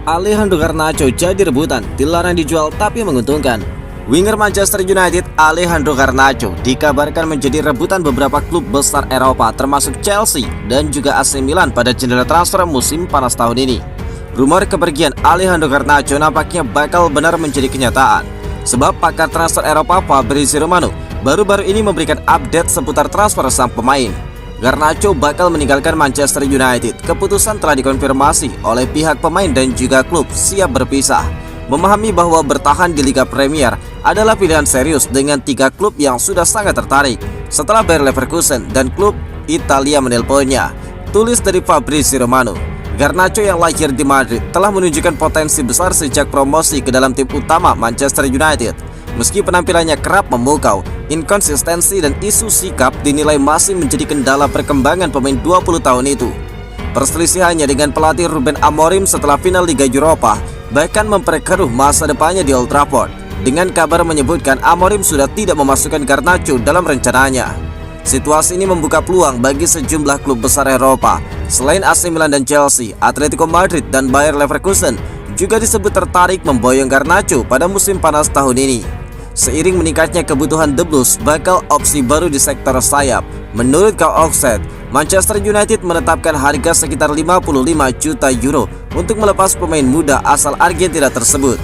Alejandro Garnacho jadi rebutan, dilarang dijual tapi menguntungkan. Winger Manchester United Alejandro Garnacho dikabarkan menjadi rebutan beberapa klub besar Eropa termasuk Chelsea dan juga AC Milan pada jendela transfer musim panas tahun ini. Rumor kepergian Alejandro Garnacho nampaknya bakal benar menjadi kenyataan, sebab pakar transfer Eropa Fabrizio Romano baru-baru ini memberikan update seputar transfer sang pemain. Garnacho bakal meninggalkan Manchester United. Keputusan telah dikonfirmasi oleh pihak pemain dan juga klub siap berpisah. Memahami bahwa bertahan di Liga Premier adalah pilihan serius dengan 3 klub yang sudah sangat tertarik setelah Bayer Leverkusen dan klub Italia menelponnya. Tulis dari Fabrizio Romano. Garnacho yang lahir di Madrid telah menunjukkan potensi besar sejak promosi ke dalam tim utama Manchester United. Meski penampilannya kerap memukau, inkonsistensi dan isu sikap dinilai masih menjadi kendala perkembangan pemain 20 tahun itu. Perselisihannya dengan pelatih Ruben Amorim setelah final Liga Eropa bahkan memperkeruh masa depannya di Old Trafford, dengan kabar menyebutkan Amorim sudah tidak memasukkan Garnacho dalam rencananya. Situasi ini membuka peluang bagi sejumlah klub besar Eropa. Selain AC Milan dan Chelsea, Atletico Madrid dan Bayer Leverkusen juga disebut tertarik memboyong Garnacho pada musim panas tahun ini. Seiring meningkatnya kebutuhan The Blues bakal opsi baru di sektor sayap. Menurut Carl Offset, Manchester United menetapkan harga sekitar 55 juta euro untuk melepas pemain muda asal Argentina tersebut.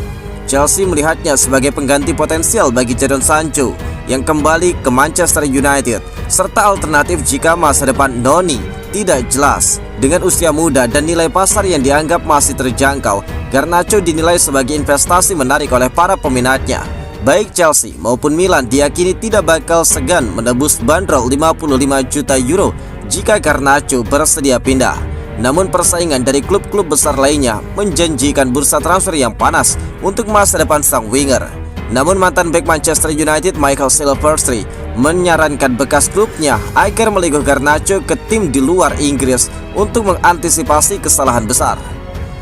Chelsea melihatnya sebagai pengganti potensial bagi Jadon Sancho yang kembali ke Manchester United, serta alternatif jika masa depan Noni tidak jelas. Dengan usia muda dan nilai pasar yang dianggap masih terjangkau, Garnacho dinilai sebagai investasi menarik oleh para peminatnya. Baik Chelsea maupun Milan diyakini tidak bakal segan menebus bandrol 55 juta euro jika Garnacho bersedia pindah. Namun persaingan dari klub-klub besar lainnya menjanjikan bursa transfer yang panas untuk masa depan sang winger. Namun mantan bek Manchester United Michael Silverstreet menyarankan bekas klubnya agar meliguh Garnacho ke tim di luar Inggris untuk mengantisipasi kesalahan besar.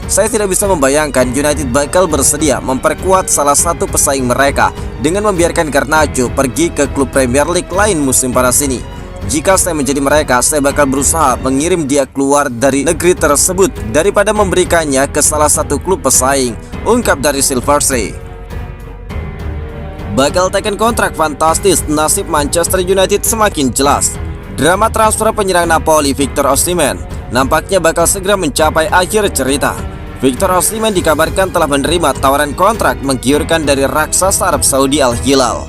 Saya tidak bisa membayangkan United bakal bersedia memperkuat salah satu pesaing mereka dengan membiarkan Garnacho pergi ke klub Premier League lain musim panas ini. Jika saya menjadi mereka, saya bakal berusaha mengirim dia keluar dari negeri tersebut daripada memberikannya ke salah satu klub pesaing, ungkap dari Silverstreet. Bakal teken kontrak fantastis, nasib Manchester United semakin jelas. Drama transfer penyerang Napoli Victor Osimhen nampaknya bakal segera mencapai akhir cerita. Victor Osimhen dikabarkan telah menerima tawaran kontrak menggiurkan dari raksasa Arab Saudi Al Hilal.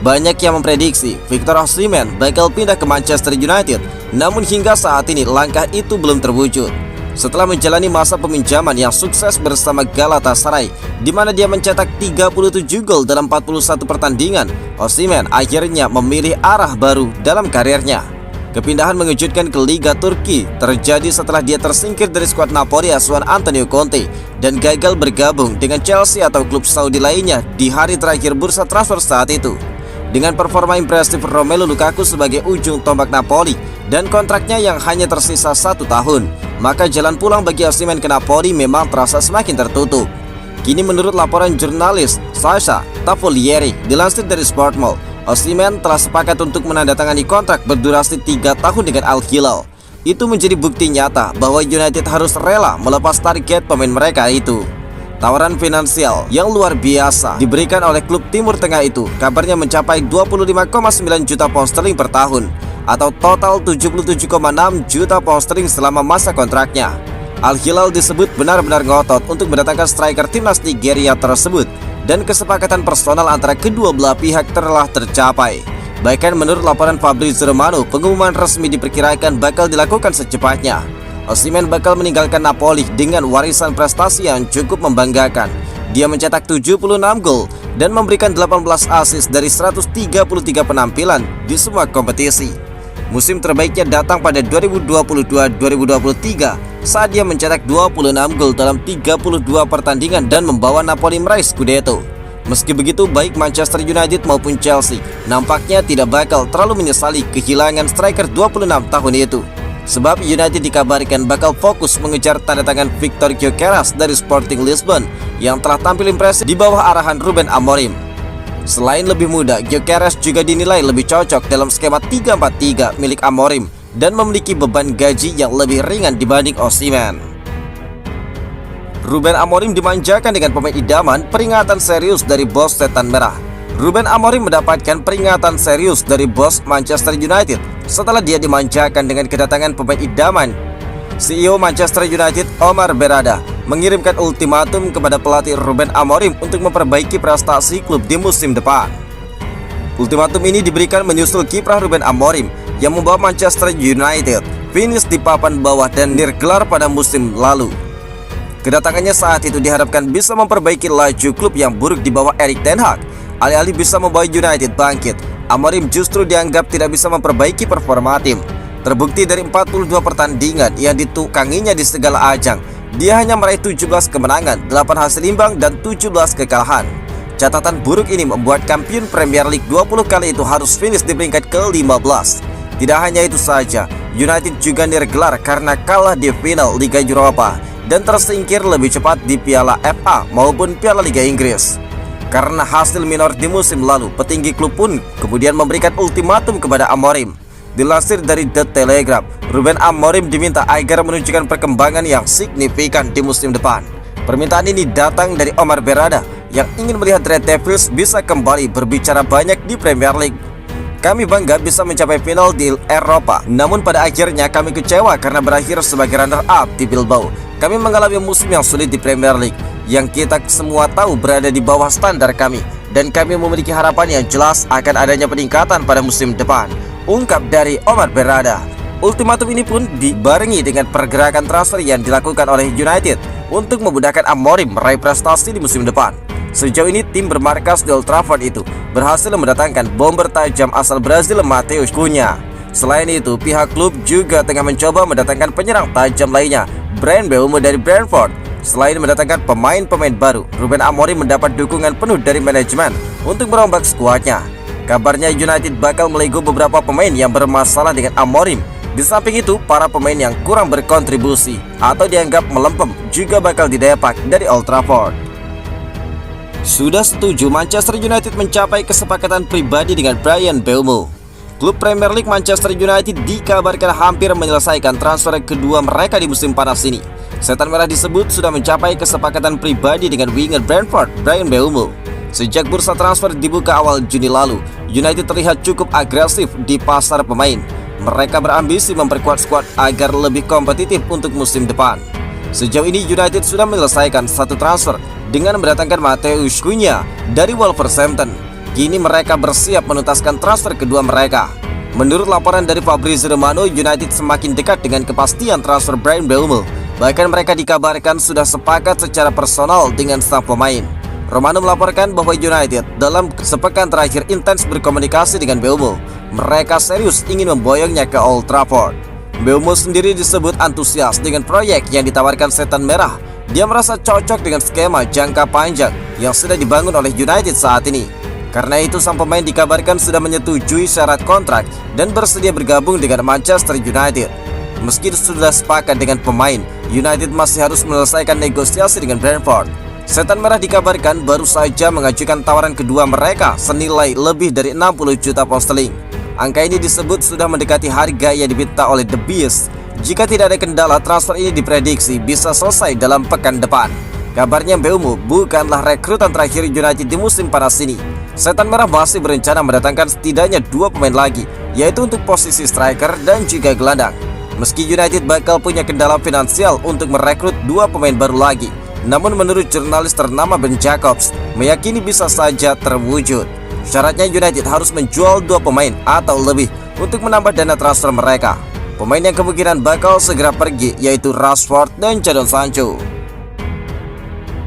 Banyak yang memprediksi Victor Osimhen bakal pindah ke Manchester United, namun hingga saat ini langkah itu belum terwujud. Setelah menjalani masa peminjaman yang sukses bersama Galatasaray, di mana dia mencetak 37 gol dalam 41 pertandingan, Osimhen akhirnya memilih arah baru dalam karirnya. Kepindahan mengejutkan ke Liga Turki terjadi setelah dia tersingkir dari skuad Napoli asuhan Antonio Conte dan gagal bergabung dengan Chelsea atau klub Saudi lainnya di hari terakhir bursa transfer saat itu. Dengan performa impresif Romelu Lukaku sebagai ujung tombak Napoli dan kontraknya yang hanya tersisa 1 tahun, maka jalan pulang bagi Osimhen ke Napoli memang terasa semakin tertutup. Kini menurut laporan jurnalis Sasha Tavolieri dilansir dari Sportmall, Osimhen telah sepakat untuk menandatangani kontrak berdurasi 3 tahun dengan Al Hilal. Itu menjadi bukti nyata bahwa United harus rela melepas target pemain mereka itu. Tawaran finansial yang luar biasa diberikan oleh klub Timur Tengah itu kabarnya mencapai 25,9 juta pound sterling per tahun atau total 77,6 juta pound sterling selama masa kontraknya. Al Hilal disebut benar-benar ngotot untuk mendatangkan striker timnas Nigeria tersebut dan kesepakatan personal antara kedua belah pihak telah tercapai. Bahkan menurut laporan Fabrizio Romano, pengumuman resmi diperkirakan bakal dilakukan secepatnya. Osimhen bakal meninggalkan Napoli dengan warisan prestasi yang cukup membanggakan. Dia mencetak 76 gol dan memberikan 18 assist dari 133 penampilan di semua kompetisi. Musim terbaiknya datang pada 2022-2023 saat dia mencetak 26 gol dalam 32 pertandingan dan membawa Napoli meraih Scudetto. Meski begitu, baik Manchester United maupun Chelsea nampaknya tidak bakal terlalu menyesali kehilangan striker 26 tahun itu. Sebab United dikabarkan bakal fokus mengejar tanda tangan Victor Gyökeres dari Sporting Lisbon yang telah tampil impresif di bawah arahan Ruben Amorim. Selain lebih muda, Gyökeres juga dinilai lebih cocok dalam skema 3-4-3 milik Amorim dan memiliki beban gaji yang lebih ringan dibanding Osimhen. Ruben Amorim dimanjakan dengan pemain idaman peringatan serius dari bos Setan Merah. Ruben Amorim mendapatkan peringatan serius dari bos Manchester United setelah dia dimanjakan dengan kedatangan pemain idaman. CEO Manchester United Omar Berrada mengirimkan ultimatum kepada pelatih Ruben Amorim untuk memperbaiki prestasi klub di musim depan. Ultimatum ini diberikan menyusul kiprah Ruben Amorim yang membawa Manchester United finish di papan bawah dan nirgelar pada musim lalu. Kedatangannya saat itu diharapkan bisa memperbaiki laju klub yang buruk di bawah Erik ten Hag. Alih-alih bisa membawa United bangkit, Amorim justru dianggap tidak bisa memperbaiki performa tim. Terbukti dari 42 pertandingan yang ditukanginya di segala ajang, dia hanya meraih 17 kemenangan, 8 hasil imbang, dan 17 kekalahan. Catatan buruk ini membuat kampiun Premier League 20 kali itu harus finish di peringkat ke-15. Tidak hanya itu saja, United juga nirgelar karena kalah di final Liga Eropa dan tersingkir lebih cepat di Piala FA maupun Piala Liga Inggris. Karena hasil minor di musim lalu, petinggi klub pun kemudian memberikan ultimatum kepada Amorim. Dilansir dari The Telegraph, Ruben Amorim diminta agar menunjukkan perkembangan yang signifikan di musim depan. Permintaan ini datang dari Omar Berrada yang ingin melihat Red Devils bisa kembali berbicara banyak di Premier League. Kami bangga bisa mencapai final di Eropa, namun pada akhirnya kami kecewa karena berakhir sebagai runner-up di Bilbao. Kami mengalami musim yang sulit di Premier League, yang kita semua tahu berada di bawah standar kami, dan kami memiliki harapan yang jelas akan adanya peningkatan pada musim depan, ungkap dari Omar Berrada. Ultimatum ini pun dibarengi dengan pergerakan transfer yang dilakukan oleh United untuk memudahkan Amorim meraih prestasi di musim depan. Sejauh ini tim bermarkas di Old Trafford itu berhasil mendatangkan bomber tajam asal Brazil Matheus Cunha. Selain itu, pihak klub juga tengah mencoba mendatangkan penyerang tajam lainnya, Bryan Mbeumo dari Brentford. Selain mendatangkan pemain-pemain baru, Ruben Amorim mendapat dukungan penuh dari manajemen untuk merombak skuadnya. Kabarnya United bakal melego beberapa pemain yang bermasalah dengan Amorim. Di samping itu, para pemain yang kurang berkontribusi atau dianggap melempem juga bakal didepak dari Old Trafford. Sudah setuju Manchester United mencapai kesepakatan pribadi dengan Bryan Mbeumo. Klub Premier League Manchester United dikabarkan hampir menyelesaikan transfer kedua mereka di musim panas ini. Setan Merah disebut sudah mencapai kesepakatan pribadi dengan winger Brentford, Bryan Mbeumo. Sejak bursa transfer dibuka awal Juni lalu, United terlihat cukup agresif di pasar pemain. Mereka berambisi memperkuat skuad agar lebih kompetitif untuk musim depan. Sejauh ini United sudah menyelesaikan satu transfer dengan mendatangkan Matheus Cunha dari Wolverhampton. Kini mereka bersiap menuntaskan transfer kedua mereka. Menurut laporan dari Fabrizio Romano, United semakin dekat dengan kepastian transfer Bryan Mbeumo. Bahkan mereka dikabarkan sudah sepakat secara personal dengan sang pemain. Romano melaporkan bahwa United dalam sepekan terakhir intens berkomunikasi dengan Mbeumo. Mereka serius ingin memboyongnya ke Old Trafford. Mbeumo sendiri disebut antusias dengan proyek yang ditawarkan Setan Merah. Dia merasa cocok dengan skema jangka panjang yang sudah dibangun oleh United saat ini. Karena itu sang pemain dikabarkan sudah menyetujui syarat kontrak dan bersedia bergabung dengan Manchester United. Meski sudah sepakat dengan pemain, United masih harus menyelesaikan negosiasi dengan Brentford. Setan Merah dikabarkan baru saja mengajukan tawaran kedua mereka senilai lebih dari 60 juta pound sterling. Angka ini disebut sudah mendekati harga yang diminta oleh The Beast. Jika tidak ada kendala, transfer ini diprediksi bisa selesai dalam pekan depan. Kabarnya Mbeumo bukanlah rekrutan terakhir United di musim panas ini. Setan Merah masih berencana mendatangkan setidaknya 2 pemain lagi, yaitu untuk posisi striker dan juga gelandang. Meski United bakal punya kendala finansial untuk merekrut 2 pemain baru lagi, namun menurut jurnalis ternama Ben Jacobs, meyakini bisa saja terwujud. Syaratnya United harus menjual 2 pemain atau lebih untuk menambah dana transfer mereka. Pemain yang kemungkinan bakal segera pergi yaitu Rashford dan Jadon Sancho.